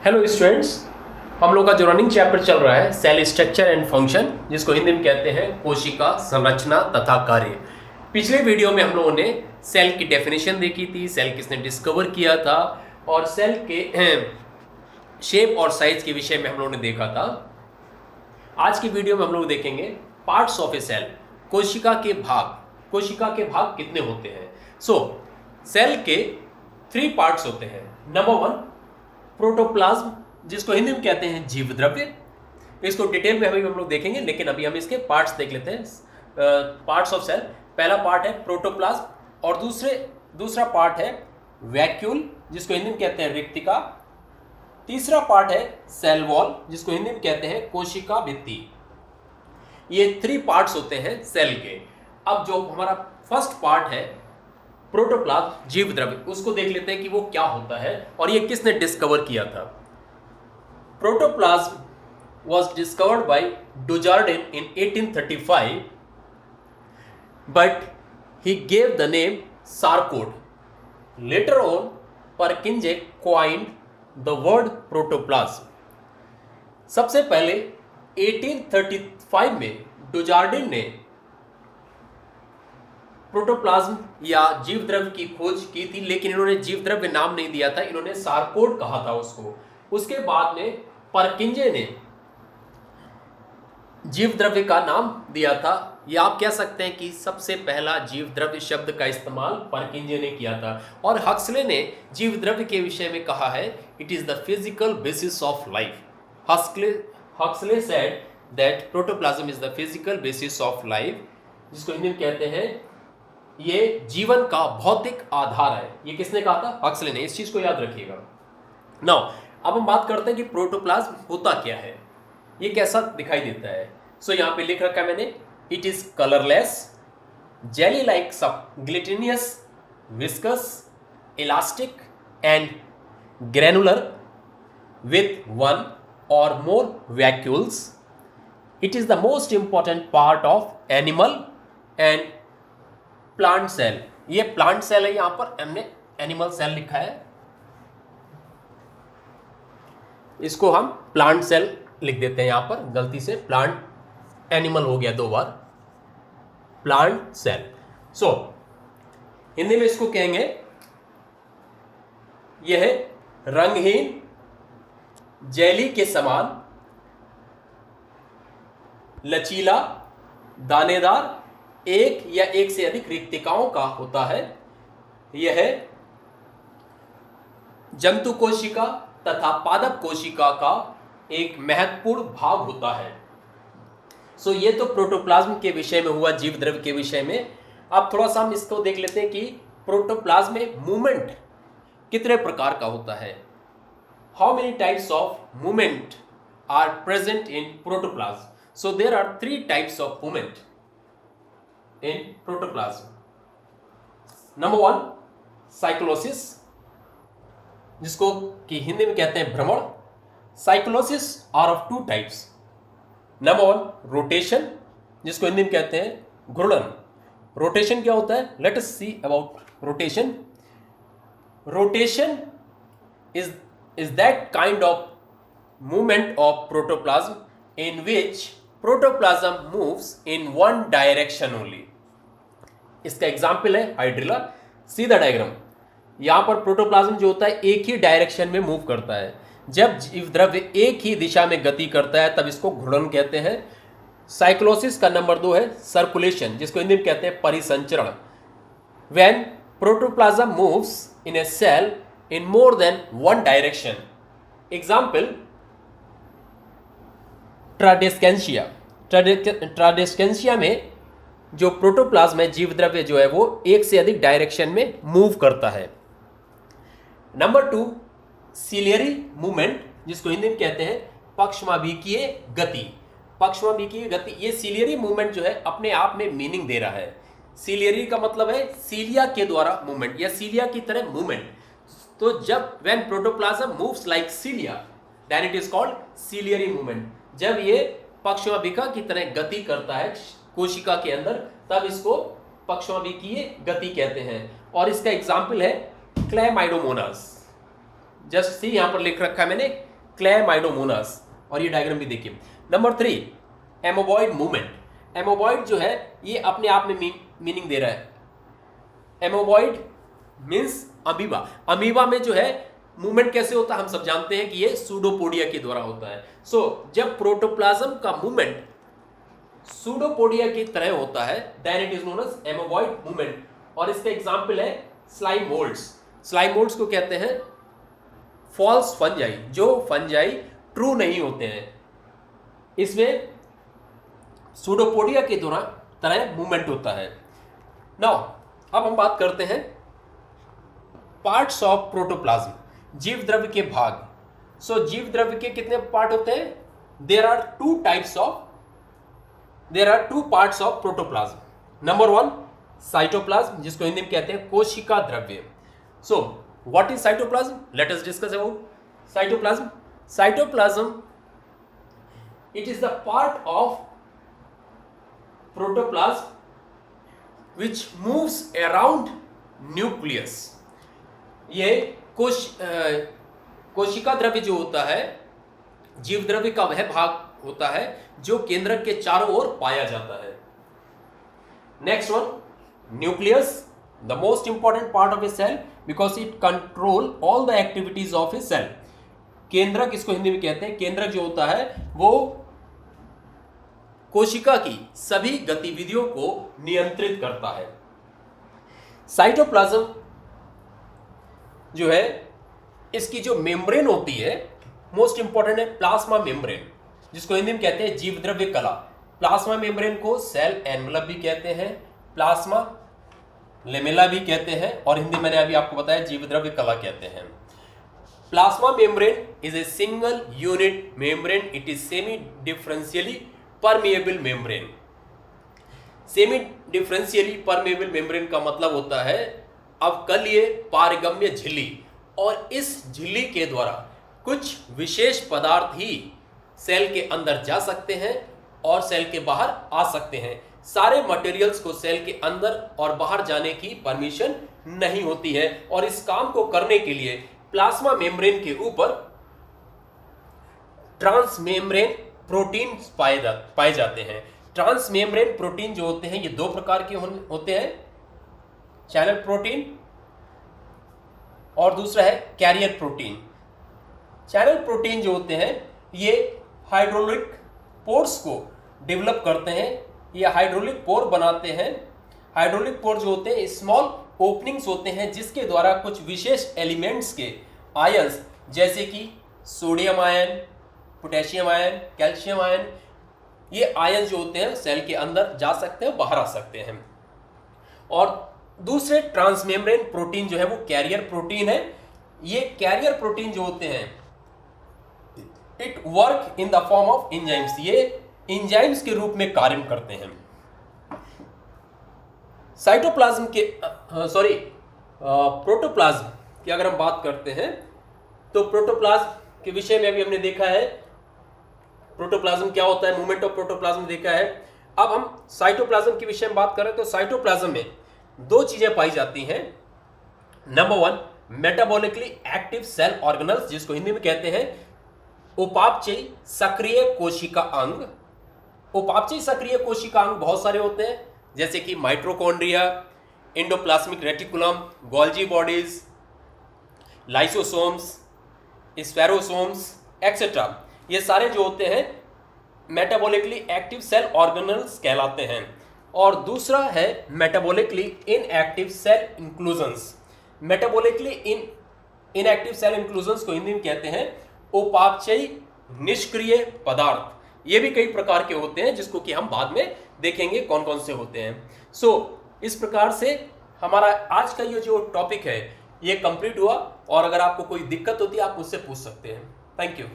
Hello students, हम लोग का जो रनिंग चैप्टर चल रहा है सेल स्ट्रक्चर एंड फंक्शन, जिसको हिंदी में कहते हैं कोशिका संरचना तथा कार्य। पिछले वीडियो में हम लोगों ने सेल की डेफिनेशन देखी थी, सेल किसने डिस्कवर किया था और सेल के शेप और साइज के विषय में हम लोगों ने देखा था। आज की वीडियो में हम लोग देखेंगे पार्ट्स ऑफ ए सेल, कोशिका के भाग। कोशिका के भाग कितने होते हैं? सेल के 3 पार्ट्स होते हैं। नंबर 1 प्रोटोप्लाज्म, जिसको हिंदी में कहते हैं जीव द्रव्य। इसको डिटेल में अभी हम लोग देखेंगे, लेकिन अभी हम इसके पार्ट्स देख लेते हैं। पार्ट्स ऑफ सेल, पहला पार्ट है प्रोटोप्लाज्म और दूसरा पार्ट है वैक्यूल, जिसको हिंदी में कहते हैं रिक्तिका। तीसरा पार्ट है सेल वॉल, जिसको हिंदी में कहते हैं कोशिका भित्ति। ये 3 पार्ट्स होते हैं सेल के। अब जो हमारा फर्स्ट पार्ट है प्रोटोप्लाज्म, जीव द्रव्य, उसको देख लेते हैं कि वो क्या होता है और ये किसने डिस्कवर किया था। Protoplasm was discovered by Dujardin in 1835, but he gave the name sarcode. Later on, Purkinje coined the word protoplasm. सबसे पहले 1835 में डुजार्डिन ने प्रोटोप्लाज्म या जीव द्रव्य की खोज की थी, लेकिन इन्होंने जीव द्रव्य नाम नहीं दिया था, इन्होंने सारकोड कहा था उसको। उसके बाद में परकिंजे ने जीव द्रव्य का नाम दिया था। या आप कह सकते हैं कि सबसे पहला जीव द्रव्य शब्द का इस्तेमाल परकिंजे ने किया था। और हक्सले ने जीव द्रव्य के विषय में कहा है, it is the physical basis of life. Huxley said that protoplasm is the physical basis of life, जिसको हिंदी में कहते हैं ये जीवन का भौतिक आधार है। ये किसने कहा था? हक्सले ने। इस चीज को याद रखिएगा। नाउ अब हम बात करते हैं कि प्रोटोप्लाज्म होता क्या है, ये कैसा दिखाई देता है। यहाँ पे लिख रखा है मैंने, it is colourless, jelly like glutinous, viscous, elastic and granular with 1 or more vacuoles. It is the most important part of animal and plant cell. ये plant cell है, यहां पर हमने animal cell लिखा है, इसको हम plant cell लिख देते हैं। यहां पर गलती से plant animal हो गया 2 बार, plant cell। हिंदी में इसको कहेंगे, यह है रंगहीन जेली के समान, लचीला, दानेदार, एक या एक से अधिक रिक्तिकाओं का होता है। यह जंतु कोशिका तथा पादप कोशिका का एक महत्वपूर्ण भाग होता है। ये तो प्रोटोप्लाज्म के विषय में हुआ, जीव द्रव्य के विषय में। अब थोड़ा सा हम इसको देख लेते हैं कि प्रोटोप्लाज्म में मूवमेंट कितने प्रकार का होता है। How many types of movement are present in protoplasm? There are 3 types of movement in protoplasm. Number 1, cyclosis, जिसको कि हिंदी में कहते हैं भ्रमण। Cyclosis are of 2 types. Number 1, rotation, जिसको हिंदी में कहते हैं घूर्णन। रोटेशन क्या होता है? Let us see about rotation. Rotation is that kind of movement of protoplasm in which protoplasm moves in one direction only. इसका एग्जाम्पल है हाइड्रिला। सीधा डायग्राम, यहां पर प्रोटोप्लाज्म जो होता है एक ही डायरेक्शन में मूव करता है। जब जीव द्रव्य एक ही दिशा में गति करता है तब इसको घूर्णन कहते हैं। साइक्लोसिस का नंबर 2 है सर्कुलेशन, जिसको हिंदी में कहते हैं परिसंचरण। When protoplasm moves in a cell in more than one direction. Example, ट्राडेस्केंशिया। ट्राडेस्केंशिया में जो प्रोटोप्लाज्म है, जीव द्रव्य जो है वो एक से अधिक डायरेक्शन में मूव करता है। नंबर 2, सीलियरी मूवमेंट, जिसको हिंदी में कहते हैं पक्षमाभिकीय गति। पक्षमाभिकीय गति, ये सीलियरी मूवमेंट जो है अपने आप में मीनिंग दे रहा है। सीलियरी का मतलब है सीलिया के द्वारा मूवमेंट या सीलिया की तरह मूवमेंट। तो जब when protoplasm moves like cilia, then it is called ciliary movement. जब ये पक्षवाभिका की तरह गति करता है कोशिका के अंदर, तब इसको पक्षवाविकीय गति कहते हैं। और इसका एग्जाम्पल है क्लैमाइडोमोनास। जस्ट सी यहां पर लिख रखा है मैंने क्लैमाइडोमोनास, और ये डायग्राम भी देखिए। Number 3 amoeboid movement. एमोबॉइड जो है ये अपने आप में मीनिंग दे रहा है। Amoeboid means amoeba. अमीबा में जो है मूवमेंट कैसे होता है हम सब जानते हैं कि ये सूडोपोडिया के द्वारा होता है। जब प्रोटोप्लाज्म का मूवमेंट सूडोपोडिया की तरह होता है then it is known as amoeboid movement. और इसका एग्जांपल है स्लाइम मोल्ड्स। स्लाइम मोल्ड्स को कहते हैं फॉल्स फंजाई, जो फंजाई ट्रू नहीं होते हैं। इसमें सूडोपोडिया के दौरान तरह मूवमेंट होता है। नाउ अब हम बात करते हैं पार्ट्स ऑफ प्रोटोप्लाज्म, जीव द्रव्य के भाग। जीव द्रव्य के कितने पार्ट होते हैं? There are two parts of protoplasm. Number 1 cytoplasm, जिसको हिंदी में कहते हैं कोशिका द्रव्य। What is cytoplasm? Let us discuss about cytoplasm. Cytoplasm it is the part of protoplasm which moves around nucleus। ये कोशिका द्रव्य जो होता है जीव द्रव्य का वह भाग होता है जो केंद्रक के चारों ओर पाया जाता है। Next one nucleus, the most important part of a cell because it control all the activities of a cell. केंद्रक इसको हिंदी में कहते हैं। केंद्रक जो होता है वो कोशिका की सभी गतिविधियों को नियंत्रित करता है। साइटोप्लाज्म जो है इसकी जो मेम्ब्रेन होती है मोस्ट इंपॉर्टेंट है प्लाज्मा मेम्ब्रेन, जिसको हिंदी में कहते हैं जीव द्रव्य कला। प्लाज्मा मेम्ब्रेन को सेल एनवलप भी कहते हैं, प्लाज्मा लेमेला भी कहते हैं, और हिंदी मैंने अभी आपको बताया जीव द्रव्य कला कहते हैं। Plasma membrane is a single unit membrane. It is semi differentially permeable membrane. Semi differentially permeable membrane का मतलब होता है अवकलीय पारगम्य झिल्ली, और इस झिल्ली के द्वारा कुछ विशेष पदार्थ ही सेल के अंदर जा सकते हैं और सेल के बाहर आ सकते हैं। सारे मटेरियल्स को सेल के अंदर और बाहर जाने की परमिशन नहीं होती है, और इस काम को करने के लिए प्लाज्मा मेम्ब्रेन के ऊपर ट्रांसमेम्ब्रेन प्रोटीन पाए जाते हैं। ट्रांसमेम्ब्रेन प्रोटीन जो होते हैं ये दो प्रकार के होते हैं, चैनल प्रोटीन और दूसरा है कैरियर प्रोटीन। चैनल प्रोटीन जो होते हैं ये हाइड्रोलिक पोर्स को डेवलप करते हैं, ये हाइड्रोलिक पोर बनाते हैं। हाइड्रोलिक पोर जो होते हैं स्मॉल ओपनिंग्स होते हैं जिसके द्वारा कुछ विशेष एलिमेंट्स के आयंस जैसे कि sodium ion, potassium ion, calcium ion, ये आयन जो होते हैं सेल के अंदर जा सकते हैं, बाहर आ सकते हैं। और दूसरे ट्रांसमेम्ब्रेन प्रोटीन जो है वो कैरियर प्रोटीन है। ये कैरियर प्रोटीन जो होते हैं it work in the form of enzymes, ये एंजाइम्स के रूप में कार्य करते हैं। साइटोप्लाज्म के प्रोटोप्लाज्म की अगर हम बात करते हैं तो प्रोटोप्लाज्म के विषय में अभी हमने देखा है प्रोटोप्लाज्म क्या होता है, मूवमेंट ऑफ प्रोटोप्लाज्म देखा है। अब हम साइटोप्लाज्म के विषय में बात करें तो साइटोप्लाज्म में दो चीजें पाई जाती हैं। Number 1 metabolically active cell organelles, जिसको हिंदी में कहते हैं उपापचयी सक्रिय कोशिका अंग। उपापचयी सक्रिय कोशिका अंग बहुत सारे होते हैं जैसे कि mitochondria, endoplasmic reticulum, Golgi bodies, lysosomes, spherosomes etcetera. ये सारे जो होते हैं मेटाबॉलिकली एक्टिव सेल ऑर्गेनल्स कहलाते हैं। और दूसरा है metabolically inactive cell inclusions. Metabolically inactive cell inclusions को हिंदी में कहते हैं उपापचयी निष्क्रिय पदार्थ। ये भी कई प्रकार के होते हैं जिसको कि हम बाद में देखेंगे कौन कौन से होते हैं। इस प्रकार से हमारा आज का ये जो टॉपिक है ये कंप्लीट हुआ, और अगर आपको कोई दिक्कत होती है आप मुझसे पूछ सकते हैं। Thank you.